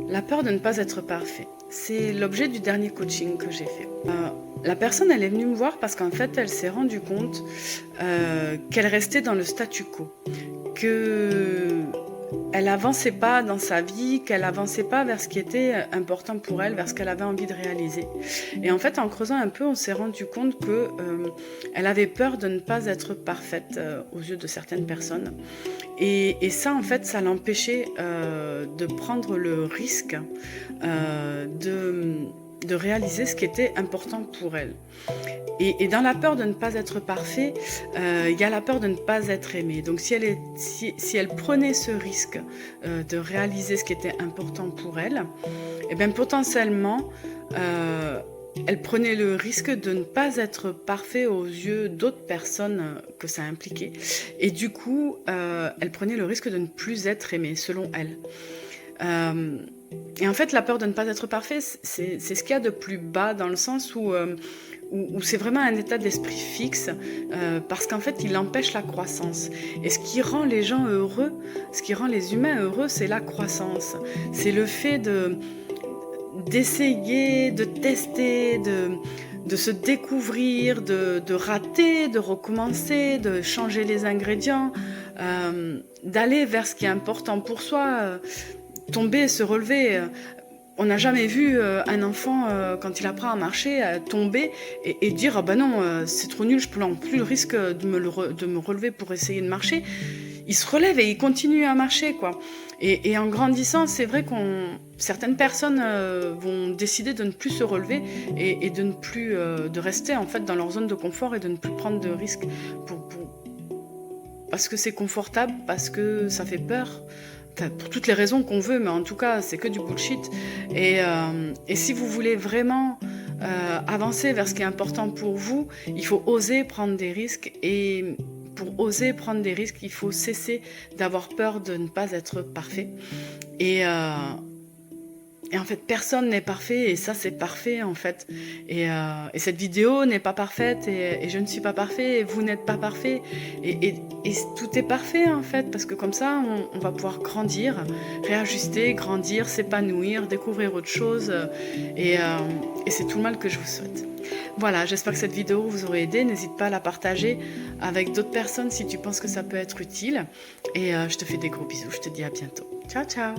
La peur de ne pas être parfait. C'est l'objet du dernier coaching que j'ai fait. La personne, elle est venue me voir parce qu'en fait, elle s'est rendue compte qu'elle restait dans le statu quo, qu'elle n'avançait pas dans sa vie, qu'elle n'avançait pas vers ce qui était important pour elle, vers ce qu'elle avait envie de réaliser. Et en fait, en creusant un peu, on s'est rendu compte qu'elle avait peur de ne pas être parfaite aux yeux de certaines personnes. Et ça, en fait, ça l'empêchait de prendre le risque de réaliser ce qui était important pour elle. Et dans la peur de ne pas être parfait, il y a la peur de ne pas être aimée. Donc si elle prenait ce risque de réaliser ce qui était important pour elle, et bien potentiellement, elle prenait le risque de ne pas être parfait aux yeux d'autres personnes que ça impliquait. Et du coup, elle prenait le risque de ne plus être aimée, selon elle. Et en fait, la peur de ne pas être parfait, c'est ce qu'il y a de plus bas, dans le sens où c'est vraiment un état d'esprit fixe, parce qu'en fait, il empêche la croissance. Et ce qui rend les gens heureux, ce qui rend les humains heureux, c'est la croissance. C'est le fait d'essayer, de tester, de se découvrir, de rater, de recommencer, de changer les ingrédients, d'aller vers ce qui est important pour soi, tomber, se relever. On n'a jamais vu un enfant, quand il apprend à marcher, tomber et dire « Ah ben non, c'est trop nul, je prends plus le risque de me relever pour essayer de marcher ». Il se relève et il continue à marcher, quoi. Et en grandissant, c'est vrai certaines personnes vont décider de ne plus se relever et de ne plus de rester en fait dans leur zone de confort et de ne plus prendre de risques parce que c'est confortable, parce que ça fait peur. Pour toutes les raisons qu'on veut, mais en tout cas, c'est que du bullshit. Et si vous voulez vraiment avancer vers ce qui est important pour vous, il faut oser prendre des risques. Et pour oser prendre des risques, il faut cesser d'avoir peur de ne pas être parfait. Et en fait, personne n'est parfait, et ça, c'est parfait, en fait. Et cette vidéo n'est pas parfaite, et je ne suis pas parfait, et vous n'êtes pas parfait. Et tout est parfait, en fait, parce que comme ça, on va pouvoir grandir, réajuster, grandir, s'épanouir, découvrir autre chose. Et c'est tout le mal que je vous souhaite. Voilà, j'espère que cette vidéo vous aura aidé. N'hésite pas à la partager avec d'autres personnes si tu penses que ça peut être utile. Et je te fais des gros bisous. Je te dis à bientôt. Ciao, ciao!